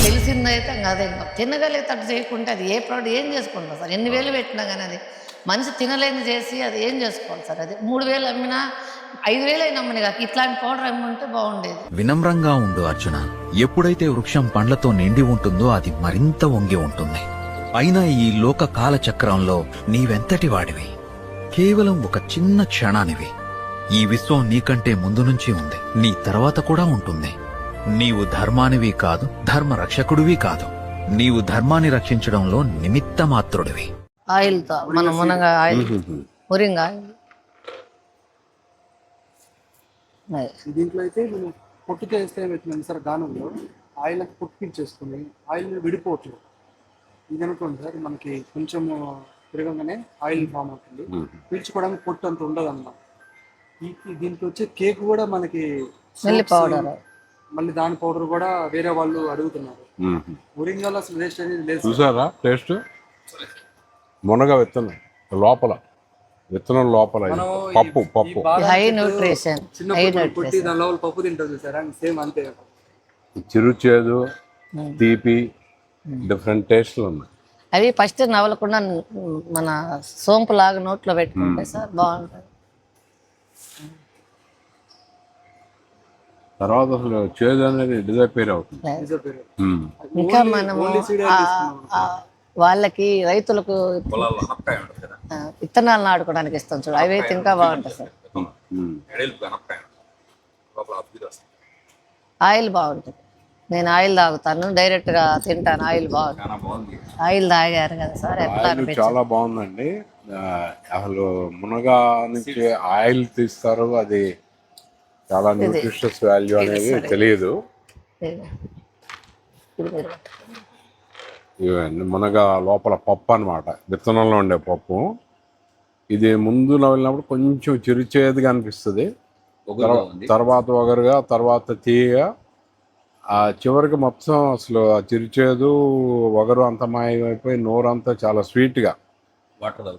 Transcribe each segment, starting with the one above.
తెలిసిందైతే ఇంకా అదే ఇంకా తినగలిగేటట్టు చేయకుంటే అది ఏ ప్రోడక్ట్ ఏం చేసుకుంటాం సార్? ఎన్ని వేలు పెట్టినా కానీ అది మనిషి తినలేని చేసి అది ఏం చేసుకోవాలి సార్? అది 3,000 అమ్మినా 5,000 అయినా అమ్మని కాక ఇట్లాంటి పౌడర్ అమ్ముంటే బాగుండేది. వినమ్రంగా ఉండు అర్జున. ఎప్పుడైతే వృక్షం పండ్లతో నిండి ఉంటుందో అది మరింత వంగి ఉంటుంది. అయినా ఈ లోక కాలచక్రంలో నీవెంతటి వాడివి? కేవలం ఒక చిన్న క్షణానివి. ఈ విశ్వం నీకంటే ముందు నుంచి ఉంది, నీ తర్వాత కూడా ఉంటుంది. నీవు ధర్మానివి కాదు, ధర్మ రక్షకుడివి కాదు. నీవు ధర్మాన్ని రక్షించడంలో నిమిత్త మాత్రుడివి. ఆయిల్తో మనం మునగా ఆయిల్, మురింగా ఆయిల్. దీంట్లో అయితే మనం పొట్టుతో వేస్తే ఏమవుతుందండి సార్, గానంలో ఆయిల్ అంతా పొట్టుకించేసుకుని ఆయిల్ విడిపోవట్లేదు. ఇది అనుకోండి సార్, మనకి కొంచెం తిరగగానే ఆయిల్ ఫామ్ అవుతుంది, పీల్చుకోవడానికి పొట్టు అంత ఉండదు అన్నమాట. దీంట్లో వచ్చే కేక్ కూడా మనకి పౌడర్, మళ్ళీ దాని పౌడర్ కూడా వేరే వాళ్ళు అడుగుతున్నారు. మురింగాలో అసలు వేస్ట్ అనేది లేదు. చూసారా టేస్ట్? మునగ విత్తనం లోపల పప్పు హై న్యూట్రిషన్. చిన్నప్పుడు కొట్టి దాని లోపల పప్పు తింటుంది చూసారా, సేమ్ అంతే. చిరు చేదు తీపి డిఫరెంట్ టేస్ట్లు ఉన్నాయి. అవి ఫస్ట్ నవలకుండా మన సోంపు లాగా నోట్లో పెట్టుకుంటే సార్ బాగుంటుంది. తర్వాత అసలు చేదు అనేది డిజపేర్ అవుతుంది. ఇంకా మనము వాళ్ళకి రైతులకు విత్తనాలు నాటుకోవడానికి ఇస్తాం చూడు, అవి అయితే ఇంకా బాగుంటుంది సార్. ఆయిల్ బాగుంటుంది. నేను ఆయిల్ తాగుతాను, డైరెక్ట్ గా తింటాను. ఆయిల్ బాగుంటుంది. ఆయిల్ తాగారు కదా సార్, ఎట్లా చాలా బాగుందండి. అసలు మునగా నుంచి ఆయిల్ తీస్తారు, అది చాలా న్యూట్రిషియస్ వాల్యూ అనేది తెలియదు. ఇవన్నీ మునగ లోపల పప్పు అన్నమాట, విత్తనంలో ఉండే పప్పు. ఇది ముందు నవ్వినప్పుడు కొంచెం చిరుచేదుగా అనిపిస్తుంది, తర్వాత వగరుగా, తర్వాత తీయగా, ఆ చివరికి మొత్తం అసలు ఆ చిరుచేదు వగరు అంత మాయమైపోయి నోరంతా చాలా స్వీట్గా.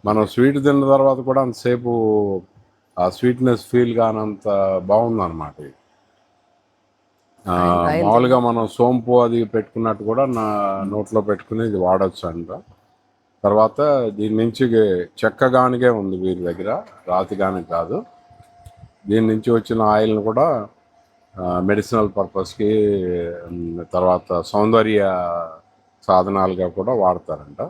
మనం స్వీట్ తిన్న తర్వాత కూడా అంతసేపు ఆ స్వీట్నెస్ ఫీల్ కానంత బాగుంది అనమాట. మామూలుగా మనం సోంపు అది పెట్టుకున్నట్టు కూడా నా నోట్లో పెట్టుకుని ఇది వాడచ్చు అంట. తర్వాత దీని నుంచి చెక్కగానికే ఉంది వీరి దగ్గర, రాతిగానికి కాదు. దీని నుంచి వచ్చిన ఆయిల్ని కూడా మెడిసినల్ పర్పస్కి, తర్వాత సౌందర్య సాధనాలుగా కూడా వాడతారంట.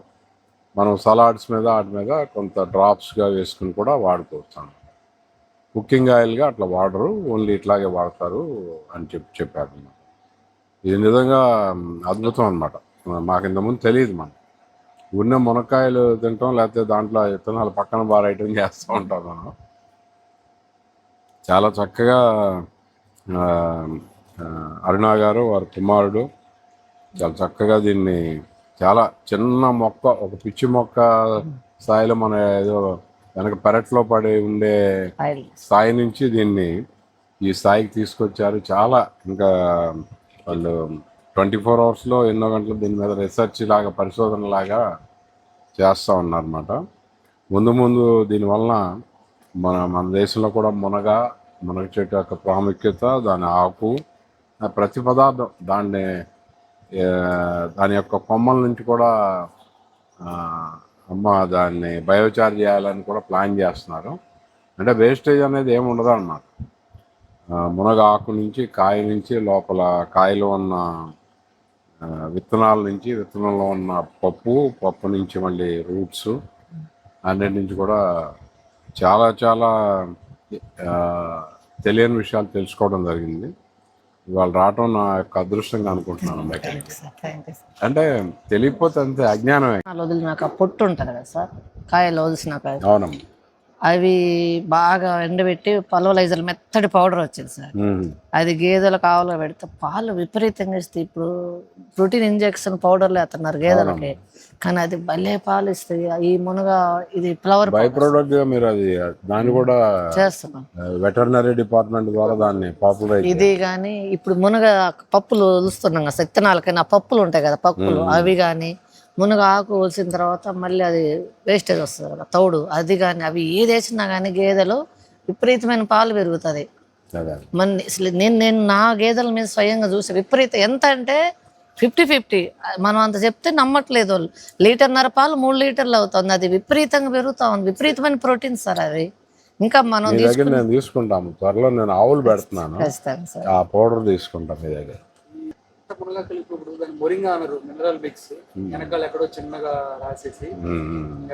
మనం సలాడ్స్ మీద వాటి మీద కొంత డ్రాప్స్గా వేసుకుని కూడా వాడుకోవచ్చు. కుకింగ్ ఆయిల్గా అట్లా వాడరు, ఓన్లీ ఇట్లాగే వాడతారు అని చెప్పారు. ఇది నిజంగా అద్భుతం అనమాట. మాకు ఇంతకుముందు తెలియదు. మనం ఉన్న మునక్కాయలు తింటాం, లేకపోతే దాంట్లో విత్తనాలు పక్కన బారేయటం చేస్తూ ఉంటాం మనం. చాలా చక్కగా అరుణ గారు, వారి కుమారుడు చాలా చక్కగా దీన్ని, చాలా చిన్న మొక్క, ఒక పిచ్చి మొక్క స్థాయిలో మన ఏదో వెనక పెరట్లో పడి ఉండే స్థాయి నుంచి దీన్ని ఈ స్థాయికి తీసుకొచ్చారు. చాలా ఇంకా వాళ్ళు 24 అవర్స్లో ఎన్నో గంటలు దీని మీద రీసెర్చ్ లాగా, పరిశోధన లాగా చేస్తూ ఉన్నారన్నమాట. ముందు దీనివలన మన దేశంలో కూడా మునగ చెట్టు యొక్క ప్రాముఖ్యత, దాని ఆకు, ప్రతి పదార్థం, దాని యొక్క కొమ్మల నుంచి కూడా దాన్ని బయోచార్జ్ చేయాలని కూడా ప్లాన్ చేస్తున్నారు. అంటే వేస్టేజ్ అనేది ఏమి ఉండదు అన్నమాట. మునగ ఆకు నుంచి, కాయ నుంచి, లోపల కాయలో ఉన్న విత్తనాల నుంచి, విత్తనంలో ఉన్న పప్పు నుంచి మళ్ళీ రూట్స్ అన్నిటి నుంచి కూడా చాలా చాలా తెలియని విషయాలు తెలుసుకోవడం జరిగింది. ఇవాళ రావటం నా యొక్క అదృష్టంగా అనుకుంటున్నాను. అంటే తెలియకపోతే అంతే, అజ్ఞానమే. వదిలినాక పొట్టు ఉంటుంది కదా సార్, కాయలు వదిలినాక అవునమ్మా, అవి బాగా ఎండబెట్టి పల్వలైజర్ మెత్తడి పౌడర్ వచ్చింది సార్. అది గేదెలకు ఆవులో పెడితే పాలు విపరీతంగా ఇస్తాయి. ఇప్పుడు ప్రోటీన్ ఇంజెక్షన్ పౌడర్లు వేస్తున్నారు గేదెలకి, కానీ అది భలే పాలు ఇస్తాయి. ఈ మునగ ఇది ఫ్లవర్ బై ప్రొడక్ట్ గా మీరు అది దాన్ని కూడా చేస్తున్నాం, వెటర్నరీ డిపార్ట్మెంట్ ద్వారా దాన్ని పాపులర్. ఇది కానీ ఇప్పుడు మునగ పప్పులు వలుస్తున్నాం కదా విత్తనాలకైనా, పప్పులు ఉంటాయి కదా పప్పులు, అవి కానీ మునగ ఆకు వలిసిన తర్వాత మళ్ళీ అది వేస్టేజ్ వస్తుంది కదా తౌడు, అది కానీ అవి ఏది వేసినా కానీ గేదెలు విపరీతమైన పాలు పెరుగుతుంది. నేను నా గేదెల మీద స్వయంగా చూసే విపరీతం ఎంత అంటే 50-50. మనం అంత చెప్తే నమ్మట్లేదు వాళ్ళు. 1.5 లీటర్ పాలు 3 లీటర్లు అవుతుంది. అది విపరీతంగా పెరుగుతా ఉంది. విపరీతమైన ప్రోటీన్ సార్ అది. ఇంకా మనం మీ దగ్గర నేను తీసుకుంటాము త్వరలో. నేను ఆవులు పెడుతున్నాను, తీసుకొస్తాం సార్. ఆ పౌడర్ తీసుకుంటాం మీ దగ్గర. మునగాకులు ఇప్పుడు దాన్ని మొరింగా అనరు, మినరల్ మిక్స్ వెనకాల ఎక్కడో చిన్నగా రాసేసి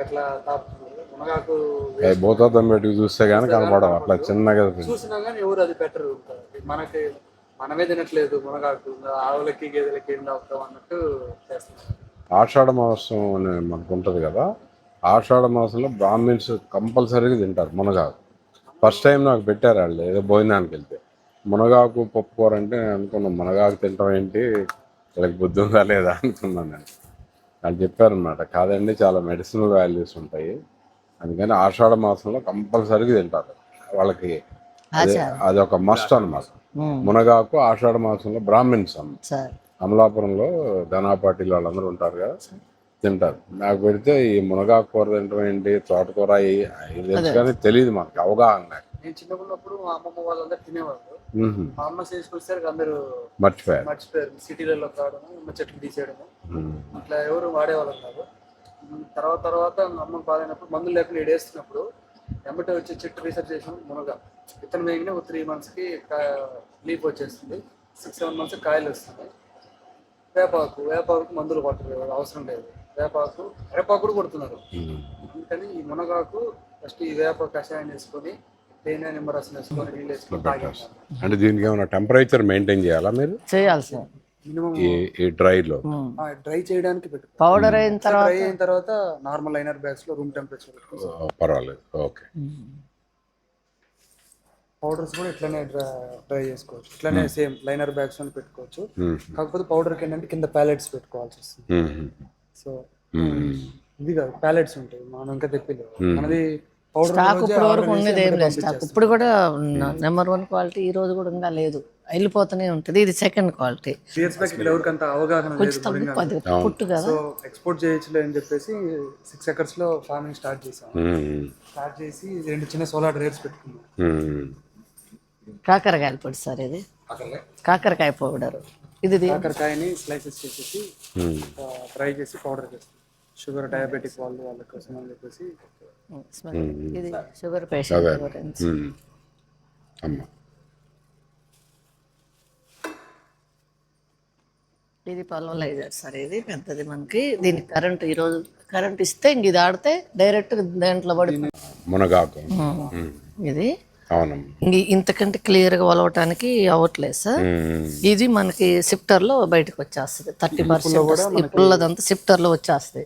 అట్లా తాపుతున్నారు. మునగాకు భూతత్వం పెట్టి చూస్తే కానీ కనపడవు అట్లా చిన్నగా. చూసినా కానీ ఎవరు అది బెటర్. మనకి మనమే తినట్లేదు మునగాకు, ఆవులకి గేదెలకి ఏం తాగుతాం అన్నట్టు చేస్తున్నారు. ఆషాఢ మాసం అని మనకు ఉంటుంది కదా, ఆషాఢ మాసంలో బ్రాహ్మిన్స్ కంపల్సరీగా తింటారు మునగాకు. ఫస్ట్ టైం నాకు పెట్టారు వాళ్ళు ఏదో భోజనానికి వెళ్తే, మునగాకు పప్పు కూర అంటే నేను అనుకున్నాను మునగాకు తింటాం ఏంటి, వీళ్ళకి బుద్ధి ఉందా లేదా అనుకున్నాను నేను. వాళ్ళు చెప్పారనమాట, కాదండి చాలా మెడిసినల్ వాల్యూస్ ఉంటాయి, అందుకని ఆషాఢ మాసంలో కంపల్సరీగా తింటారు వాళ్ళకి. అది ఒక మస్ట్ అనమాట. మునగాకు ఆషాఢ మాసంలో బ్రాహ్మిన్స్ అమలాపురంలో ధనాపాటిలు వాళ్ళందరూ ఉంటారు కదా, తింటారు. నాకు పెడితే ఈ మునగాకు కూర తింటాం ఏంటి, తోటకూర ఇది తెలుసు కానీ తెలియదు మనకి, అవగాహన. నేను చిన్నప్పుడు మా అమ్మమ్మ వాళ్ళందరూ తినేవాళ్ళు. మా అమ్మ చేసుకొచ్చేసరికి అందరూ మర్చిపోయారు. సిటీలలో కావడము, ఉన్న చెట్లు తీసేయడము, అట్లా ఎవరు వాడేవాళ్ళం కాదు. తర్వాత అమ్మ బాగాలేనప్పుడు మందులు లేకుండా ఏడేస్తున్నప్పుడు ఎమ్మటే వచ్చే చెట్టు రీసెర్చ్ చేసాం. మునగా విత్తనం వేయగానే ఒక 3 monthsకి లీఫ్ వచ్చేస్తుంది, 6-7 months కాయలు వస్తుంది. వేపాకు మందులు కొట్టలేదు, అవసరం లేదు. వేపాకు కూడా కొడుతున్నారు. అందుకని ఈ మునగాకు ఫస్ట్ ఈ వేప కషాయం వేసుకొని తేనె నిమ్మరసం వేసుకొని నీళ్ళు వేసుకొని తాగేస్తాం. అంటే దీనికి ఏమైనా టెంపరేచర్ మెయింటైన్ చేయాలా మీరు? చేయాలి సార్. మినిమం ఈ డ్రైలో డ్రై చేయడానికి పెట్టు. పౌడర్ అయిన తర్వాత నార్మల్ లైనర్ బ్యాగ్స్ లో రూమ్ టెంపరేచర్ పర్వాలేదు. ఓకే. పౌడర్స్ కూడా ఇట్లానే డ్రై చేసుకోవచ్చు, ఇట్లానే సేమ్ లైనర్ బ్యాగ్స్ అని పెట్టుకోవచ్చు. కాకపోతే పౌడర్కి ఏంటంటే కింద ప్యాలెట్స్ పెట్టుకోవాల్సి వస్తుంది. సో ఇది కాదు, ప్యాలెట్స్ ఉంటాయి, మనం ఇంకా తెప్పిలేవు. మనది స్టాక్ ఇప్పుడు వరకు ఉన్నది ఏం లేదు. స్టాక్ ఇప్పుడు కూడా నెంబర్ 1 క్వాలిటీ ఈ రోజు కూడా ఇంకా లేదు, వెళ్ళిపోతూనే ఉంటుంది. ఇది సెకండ్ క్వాలిటీ. ఎవరికంత అవగాహన పుట్టు కదా, సో ఎక్స్పోర్ట్ చేయొచ్చులే అని చెప్పేసి 6 acres లో ఫార్మింగ్ స్టార్ట్ చేసాం. స్టార్ట్ చేసి 2 చిన్న సోలార్ డ్రైయర్స్ పెట్టుకున్నాం. కాకరకాయల పొడి సార్ ఇది, కాకరకాయ పౌడర్. ఇది కాకరకాయని స్లైసెస్ చేసేసి ఫ్రై చేసి పౌడర్ చేస్తాం. షుగర్ డయాబెటిక్ వాళ్ళ కోసం అని చెప్పేసి. ఇది షుగర్ పేషెంట్. ఇది పల్వలైజర్ సార్, ఇది పెద్దది మనకి. దీనికి కరెంట్ ఈరోజు కరెంట్ ఇస్తే ఇంక ఇది ఆడితే డైరెక్ట్ దాంట్లో పడి మునగాకు ఇది ఇంతకంటే క్లియర్ గా వలవటానికి అవ్వట్లేదు సార్. ఇది మనకి సిప్టర్ లో బయటకు వచ్చేస్తుంది. 30% ఈ పుల్లదంతా సిప్టర్ లో వచ్చేస్తుంది.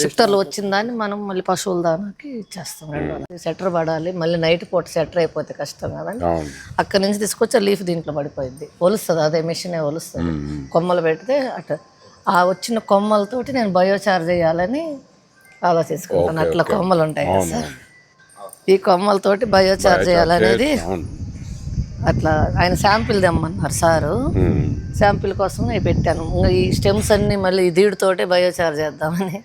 సిప్టర్ లో వచ్చిన దాన్ని మనం మళ్ళీ పశువుల దానికి ఇచ్చేస్తాం. సెటర్ పడాలి, మళ్ళీ నైట్ పూట సెటర్ అయిపోతే కష్టం కదని అక్కడ నుంచి తీసుకొచ్చి లీఫ్ దీంట్లో పడిపోయింది, ఒలుస్తుంది. అదే మెషినే ఒలుస్తుంది. కొమ్మలు పెడితే అట్లా ఆ వచ్చిన కొమ్మలతోటి నేను బయోచార్జ్ చేయాలని ఆలోచించుకుంటాను. అట్లా కొమ్మలు ఉంటాయి కదా సార్, ఈ కొమ్మలతోటి బయోచార్జ్ చేయాలనేది. అట్లా ఆయన శాంపిల్ తెమ్మన్నారు సారు, శాంపిల్ కోసం నేను పెట్టాను. ఈ స్టెమ్స్ అన్ని మళ్ళీ దీడితోటే బయోచార్జ్ చేద్దామని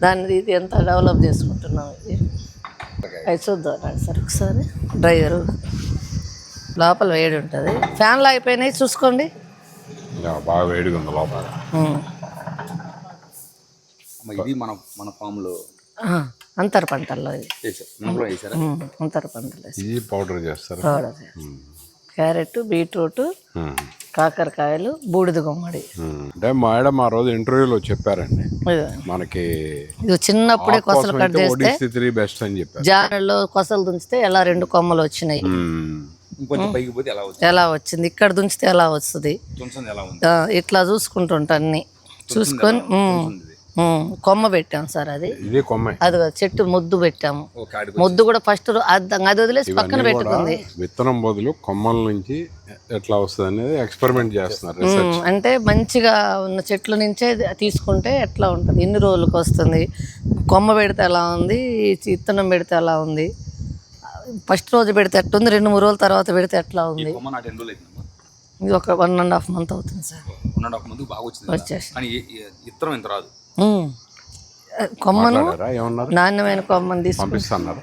దాన్ని ఇది ఎంత డెవలప్ చేసుకుంటున్నాం. ఇది అది చూద్దాం సార్ ఒకసారి. డ్రైయరు లోపల వేడి ఉంటుంది, ఫ్యాన్లు అయిపోయినాయి చూసుకోండి, బాగా వేడిగా ఉంది లోపల. ఇది మన ఫామ్లో అంతర పంటల్లో అంతర పంటలు ఇది పౌడర్ చేస్తారు. క్యారెట్, బీట్రూట్, కాకరకాయలు, బూడిద గుమ్మడి. అంటే మేడం ఆ రోజు ఇంటర్వ్యూలో చెప్పారండి, మనకి ఇది చిన్నప్పుడే కొసలు కట్ చేస్తే బెస్ట్ అని చెప్పారు. జానల్లో కొసలు దుంచితే ఎలా 2 కొమ్మలు వచ్చినాయి, ఎలా వచ్చింది, ఇక్కడ దుంచితే ఎలా వస్తుంది, ఇట్లా చూసుకుంటుంటా అన్ని చూసుకొని కొమ్మ పెట్టాం సార్. అది చెట్టు ముద్దు పెట్టాము. ముద్దు కూడా ఫస్ట్ అది వదిలేసి పక్కన పెట్టుకుంది. విత్తనం బదులు కొమ్మల నుంచి ఎట్లా వస్తుంది అనేది ఎక్స్పెరిమెంట్ చేస్తున్నారు. అంటే మంచిగా ఉన్న చెట్ల నుంచే తీసుకుంటే ఎట్లా ఉంటుంది, ఎన్ని రోజులకు వస్తుంది, కొమ్మ పెడితే ఎలా ఉంది, విత్తనం పెడితే ఎలా ఉంది, ఫస్ట్ రోజు పెడితే ఎట్టుంది, 2-3 రోజుల తర్వాత పెడితే ఎట్లా ఉంది. ఇది ఒక 1.5 month అవుతుంది సార్. 1.5 month బాగా వచ్చింది. కొమ్మను నాణ్యమైన కొమ్మను తీసుకుంటున్నారు.